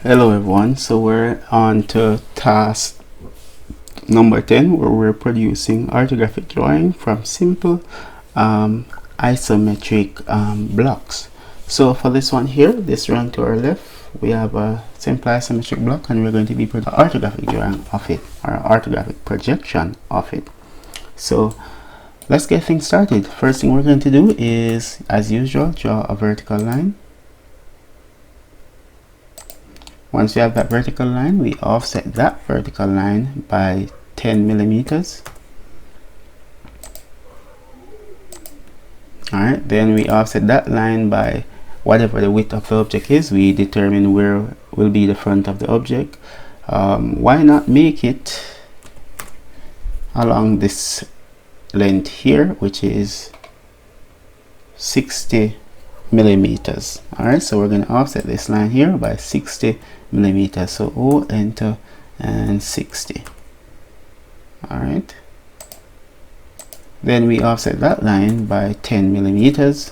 Hello everyone, so we're on to task number 10 where we're producing orthographic drawing from simple isometric blocks. So for this one here, this drawing to our left, we have a simple isometric block and we're going to be producing an orthographic drawing of it, or an orthographic projection of it. So let's get things started. First thing we're going to do is, as usual, draw a vertical line. Once we have that vertical line, we offset that vertical line by 10 millimeters. Alright, then we offset that line by whatever the width of the object is. We determine where will be the front of the object. Why not make it along this length here, which is 60 millimeters. Alright, so we're going to offset this line here by 60 millimeters. So O, enter, and 60. Alright, then we offset that line by 10 millimeters.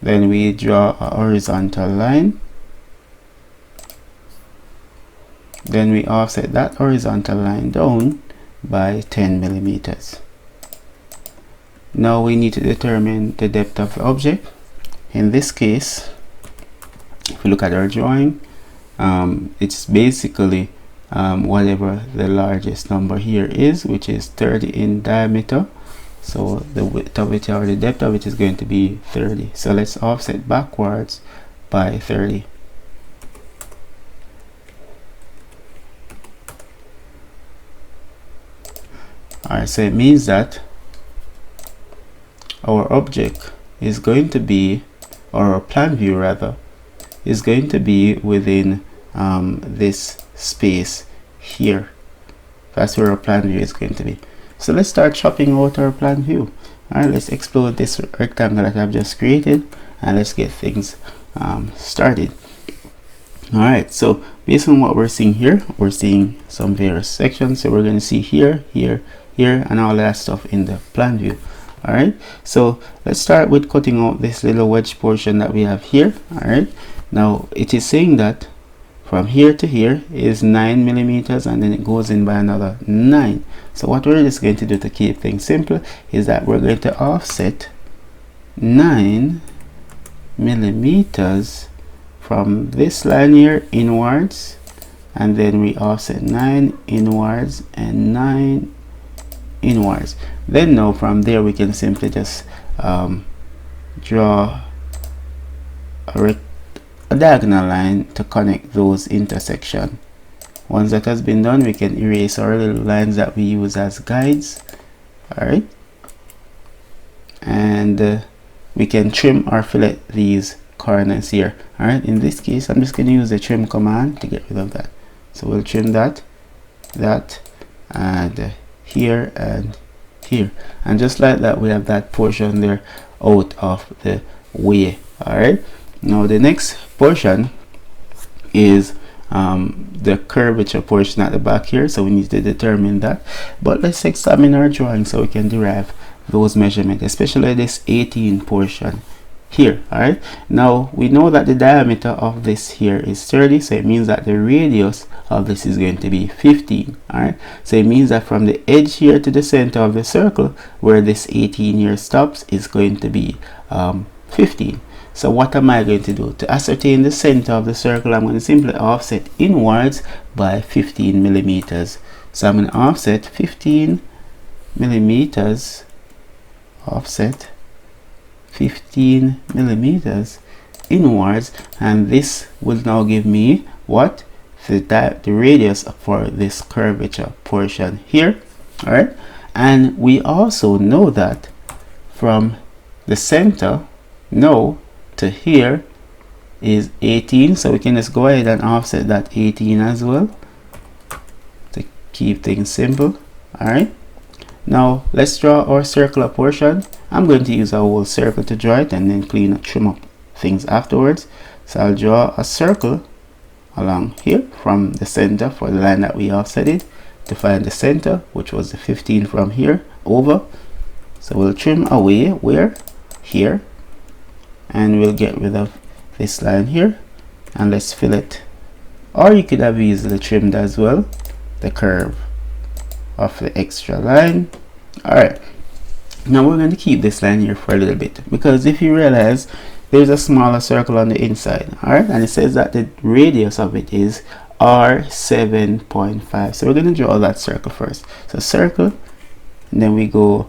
Then we draw a horizontal line. Then we offset that horizontal line down by 10 millimeters. Now we need to determine the depth of the object. In this case, if we look at our drawing, it's basically whatever the largest number here is, which is 30 in diameter. So the width of it, or the depth of it, is going to be 30. So let's offset backwards by 30. Alright, so it means that our object is going to be, or our plan view rather, is going to be within this space here. That's where our plan view is going to be. So let's start chopping out our plan view. Alright, let's explode this rectangle that I've just created and let's get things started. Alright, so based on what we're seeing here, we're seeing some various sections. So we're going to see here, here, here, and all that stuff in the plan view. Alright, so let's start with cutting out this little wedge portion that we have here. Alright, now it is saying that from here to here is 9 millimeters, and then it goes in by another 9. So what we're just going to do to keep things simple is that we're going to offset 9 millimeters from this line here inwards, and then we offset 9 inwards and 9 inwards. Then now from there we can simply just draw a diagonal line to connect those intersections. Once that has been done, we can erase our little lines that we use as guides. Alright, and we can trim or fillet these corners here. Alright, in this case I'm just going to use the trim command to get rid of that. So we'll trim that, and here and here, and just like that we have that portion there out of the way. Alright, now the next portion is the curvature portion at the back here, so we need to determine that. But let's examine our drawing so we can derive those measurements, especially this 18 portion here. Alright, now we know that the diameter of this here is 30, so it means that the radius of this is going to be 15. Alright, so it means that from the edge here to the center of the circle where this 18 here stops is going to be 15. So what am I going to do? To ascertain the center of the circle, I'm going to simply offset inwards by 15 millimeters. So I'm going to offset 15 millimeters, offset 15 millimeters inwards, and this will now give me what? The radius for this curvature portion here. Alright, and we also know that from the center now to here is 18, so we can just go ahead and offset that 18 as well to keep things simple. Alright, now let's draw our circular portion. I'm going to use a whole circle to draw it and then trim up things afterwards. So I'll draw a circle along here from the center for the line that we offsetted to find the center, which was the 15 from here over. So we'll trim away where? Here, and we'll get rid of this line here, and let's fill it. Or you could have easily trimmed as well the curve of the extra line. Alright, now we're going to keep this line here for a little bit, because if you realize there's a smaller circle on the inside, alright, and it says that the radius of it is r7.5. so we're going to draw that circle first. So circle, and then we go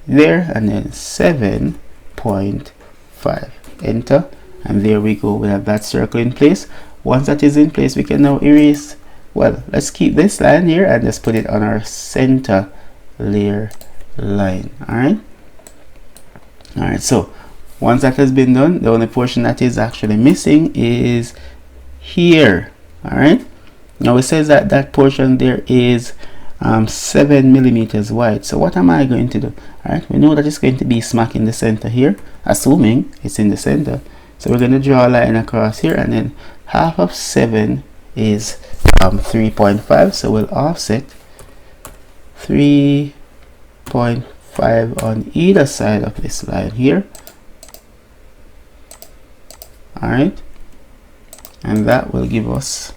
there, and then 7.5, enter, and there we go. We have that circle in place. Once that is in place, we can now erase. Well, let's keep this line here and just put it on our center layer line. Alright, so once that has been done, the only portion that is actually missing is here. Alright, now it says that that portion there is 7 millimeters wide. So what am I going to do? Alright, we know that it's going to be smack in the center here, assuming it's in the center. So we're going to draw a line across here, and then half of 7 is 3.5. So we'll offset 3.5 on either side of this line here. Alright, and that will give us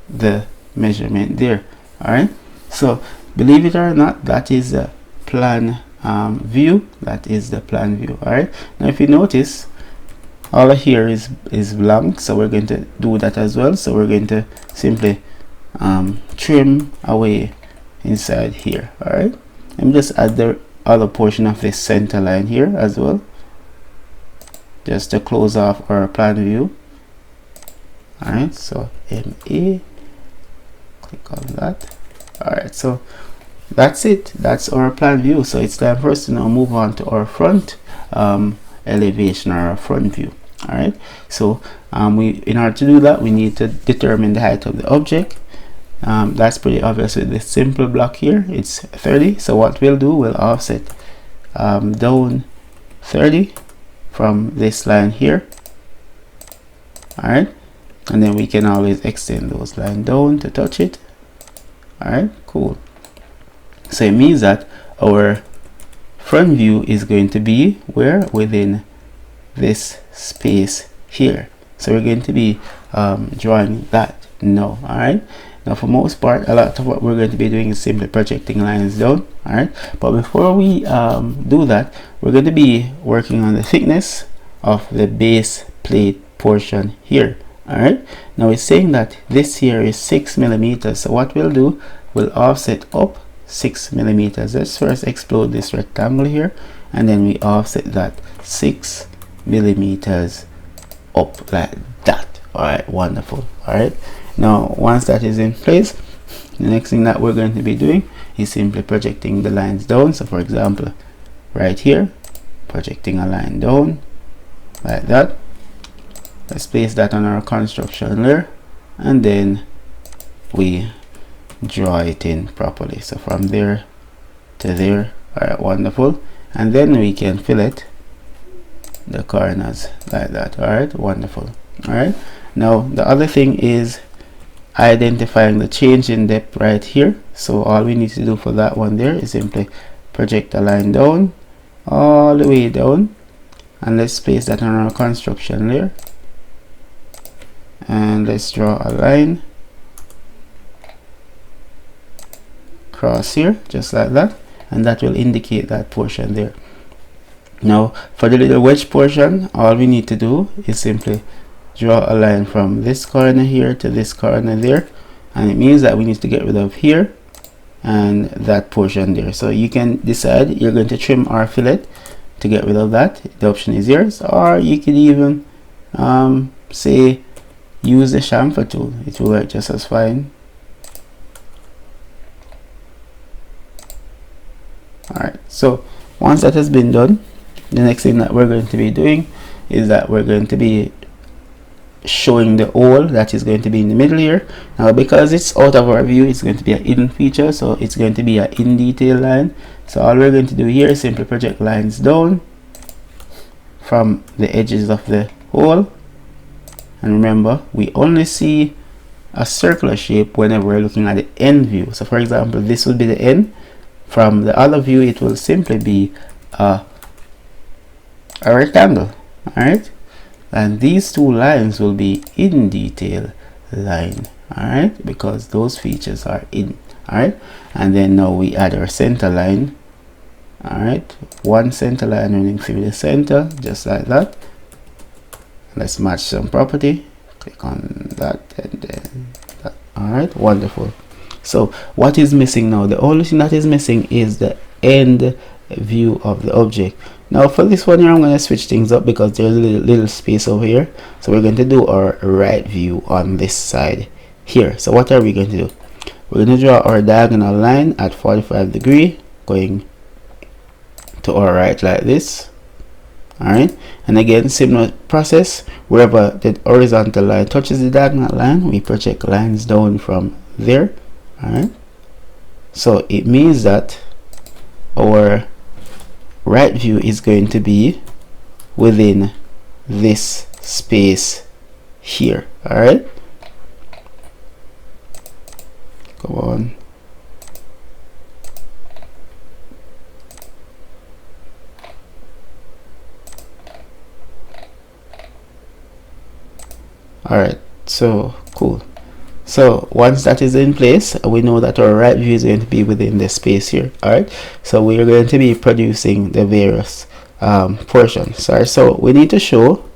the measurement there. Alright, so believe it or not, that is the plan view. That is the plan view. Alright, now if you notice, all here is blank, so we're going to do that as well. So we're going to simply trim away inside here. Alright, let me just add the other portion of this center line here as well, just to close off our plan view. Alright, so MA, click on that. Alright, so that's it. That's our plan view. So it's time for us to now move on to our front elevation, or our front view. Alright, so in order to do that, we need to determine the height of the object. That's pretty obvious with this simple block here. It's 30. So what we'll do, we'll offset down 30 from this line here. Alright, and then we can always extend those lines down to touch it. Alright, cool. So it means that our front view is going to be where? Within this space here. So we're going to be drawing that now. Alright, now for most part, a lot of what we're going to be doing is simply projecting lines down. Alright, but before we do that, we're going to be working on the thickness of the base plate portion here. Alright, now it's saying that this here is 6 millimeters. So what we'll do, we'll offset up 6 millimeters. Let's first explode this rectangle here, and then we offset that 6 millimeters up like that. Alright, wonderful. Alright, now once that is in place, the next thing that we're going to be doing is simply projecting the lines down. So for example, right here, projecting a line down like that. Let's place that on our construction layer, and then we draw it in properly. So from there to there. Alright, wonderful. And then we can fillet the corners like that. Alright, wonderful. Alright, now the other thing is identifying the change in depth right here. So all we need to do for that one there is simply project a line down, all the way down, and let's place that on our construction layer, and let's draw a line across here just like that, and that will indicate that portion there. Now for the little wedge portion, all we need to do is simply draw a line from this corner here to this corner there, and it means that we need to get rid of here and that portion there. So you can decide you're going to trim or fillet to get rid of that. The option is yours, or you could even say use the chamfer tool. It will work just as fine. Alright, so once that has been done, the next thing that we're going to be doing is that we're going to be showing the hole that is going to be in the middle here. Now because it's out of our view, it's going to be a hidden feature, so it's going to be a in detail line. So all we're going to do here is simply project lines down from the edges of the hole, and remember, we only see a circular shape whenever we're looking at the end view. So for example, this will be the end. From the other view, it will simply be a rectangle. Alright, and these two lines will be in detail line, all right, because those features are in. All right, and then now we add our center line. All right, one center line running through the center, just like that. Let's match some property. Click on that and then that. All right, wonderful. So what is missing now? The only thing that is missing is the end view of the object. Now for this one here, I'm going to switch things up because there's a little space over here. So we're going to do our right view on this side here. So what are we going to do? We're going to draw our diagonal line at 45 degrees going to our right like this. Alright, and again, similar process. Wherever the horizontal line touches the diagonal line, we project lines down from there. Alright, so it means that our right view is going to be within this space here. Alright, come on. Alright, so cool. So once that is in place, we know that our right view is going to be within the space here. Alright, so we are going to be producing the various portions. Alright, so we need to show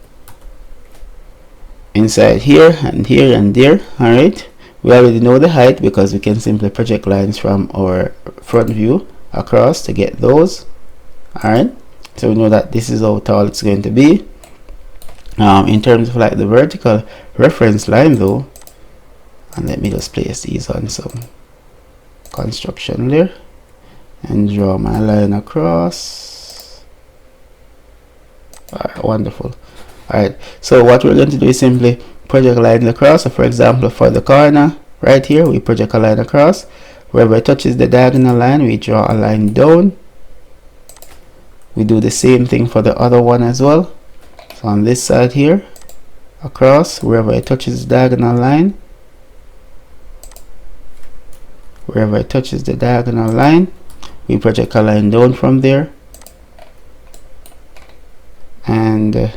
inside here and here and there. Alright, we already know the height because we can simply project lines from our front view across to get those. Alright, so we know that this is how tall it's going to be. In terms of like the vertical reference line though, and let me just place these on some construction there and draw my line across. Alright, wonderful. Alright, so what we're going to do is simply project lines across. So for example, for the corner right here, we project a line across. Wherever it touches the diagonal line, we draw a line down. We do the same thing for the other one as well. So on this side here, across, wherever it touches the diagonal line, wherever it touches the diagonal line, we project a line down from there. And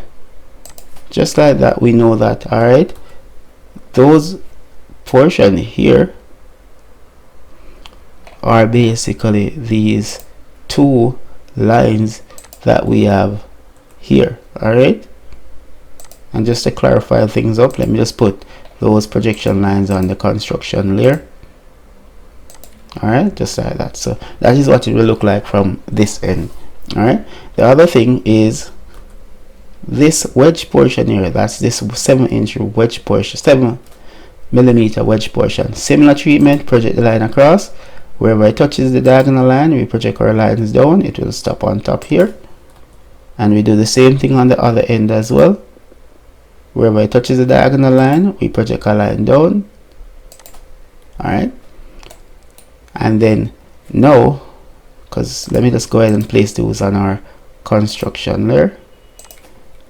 just like that, we know that, alright, those portion here are basically these two lines that we have here. Alright, and just to clarify things up, let me just put those projection lines on the construction layer. Alright, just like that. So that is what it will look like from this end. Alright, the other thing is this wedge portion here. That's this 7-inch wedge portion, 7mm wedge portion. Similar treatment, project the line across. Wherever it touches the diagonal line, we project our lines down. It will stop on top here. And we do the same thing on the other end as well. Wherever it touches the diagonal line, we project a line down. Alright, and then now, because let me just go ahead and place those on our construction layer.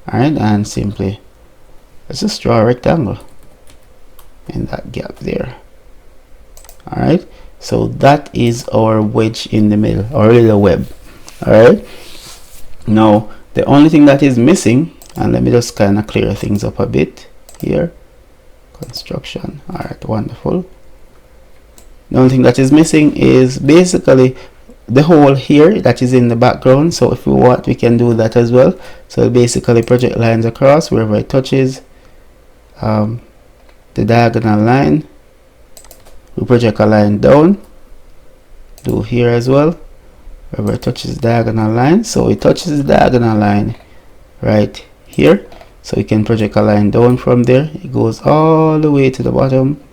Alright, and simply let's just draw a rectangle in that gap there. Alright, so that is our wedge in the middle, or little web. Alright, now the only thing that is missing, and let me just kind of clear things up a bit here. Construction. Alright, wonderful. The only thing that is missing is basically the hole here that is in the background. So if we want, we can do that as well. So basically project lines across wherever it touches the diagonal line. We project a line down. Do here as well, wherever it touches the diagonal line. So it touches the diagonal line right here. So we can project a line down from there. It goes all the way to the bottom.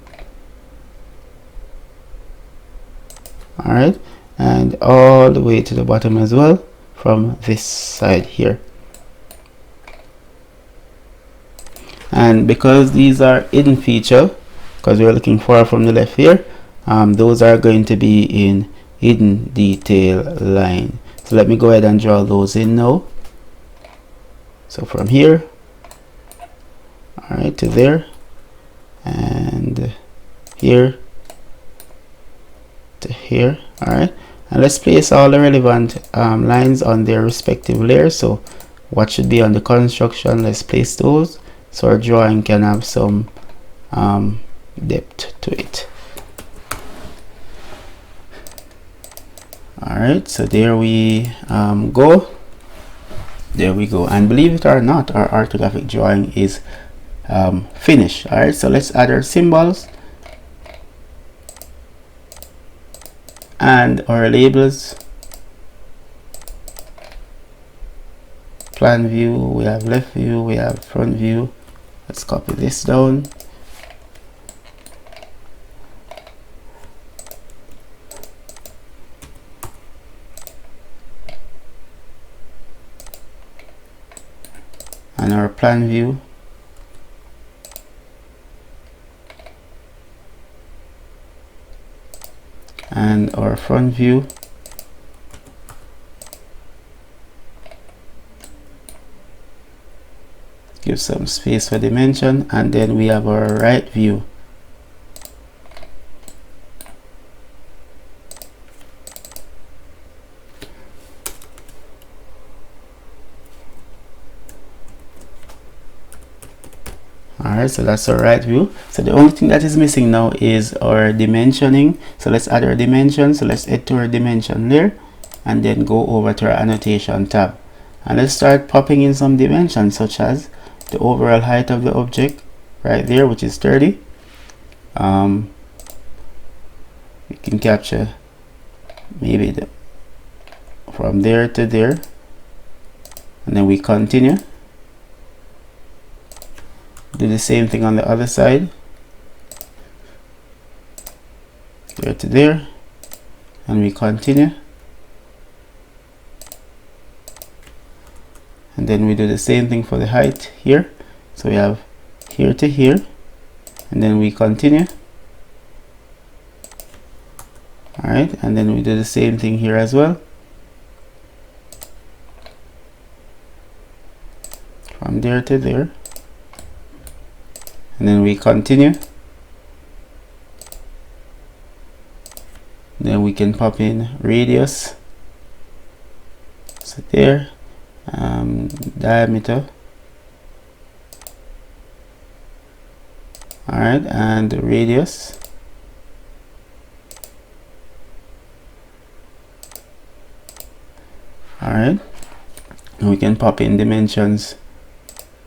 Alright, and all the way to the bottom as well from this side here. And because these are hidden feature, because we're looking far from the left here, those are going to be in hidden detail line. So let me go ahead and draw those in now. So from here, alright, to there, and here to here. Alright, and let's place all the relevant lines on their respective layers. So what should be on the construction. Let's place those so our drawing can have some depth to it. Alright, so there we go. There we go, and believe it or not, our orthographic drawing is finished. Alright, so let's add our symbols and our labels. Plan view, we have left view, we have front view. Let's copy this down. And our plan view. And our front view. Give some space for dimension, and then we have our right view. Alright, so that's our right view. So the only thing that is missing now is our dimensioning. So let's add our dimension. So let's head to our dimension there and then go over to our annotation tab. And let's start popping in some dimensions, such as the overall height of the object right there, which is 30. We can capture maybe from there to there, and then we continue. Do the same thing on the other side, there to there, and we continue. And then we do the same thing for the height here. So we have here to here, and then we continue. Alright, and then we do the same thing here as well. From there to there. And then we continue. Then we can pop in radius. So there. Diameter. Alright, and the radius. Alright, and we can pop in dimensions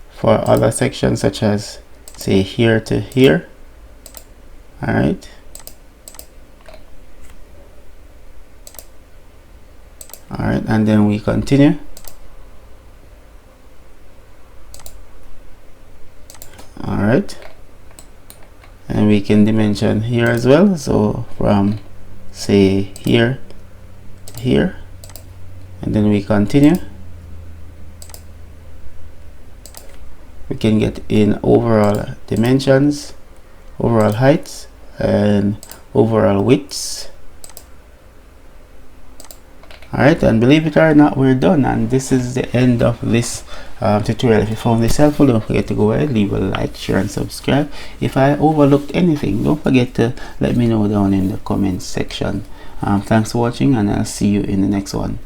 for other sections, such as say here to here. Alright, alright, and then we continue. Alright, and we can dimension here as well, so from say here to here, and then we continue. We can get in overall dimensions, overall heights, and overall widths. Alright, and believe it or not, we're done, and this is the end of this tutorial. If you found this helpful, don't forget to go ahead, leave a like, share, and subscribe. If I overlooked anything, don't forget to let me know down in the comments section. Thanks for watching, and I'll see you in the next one.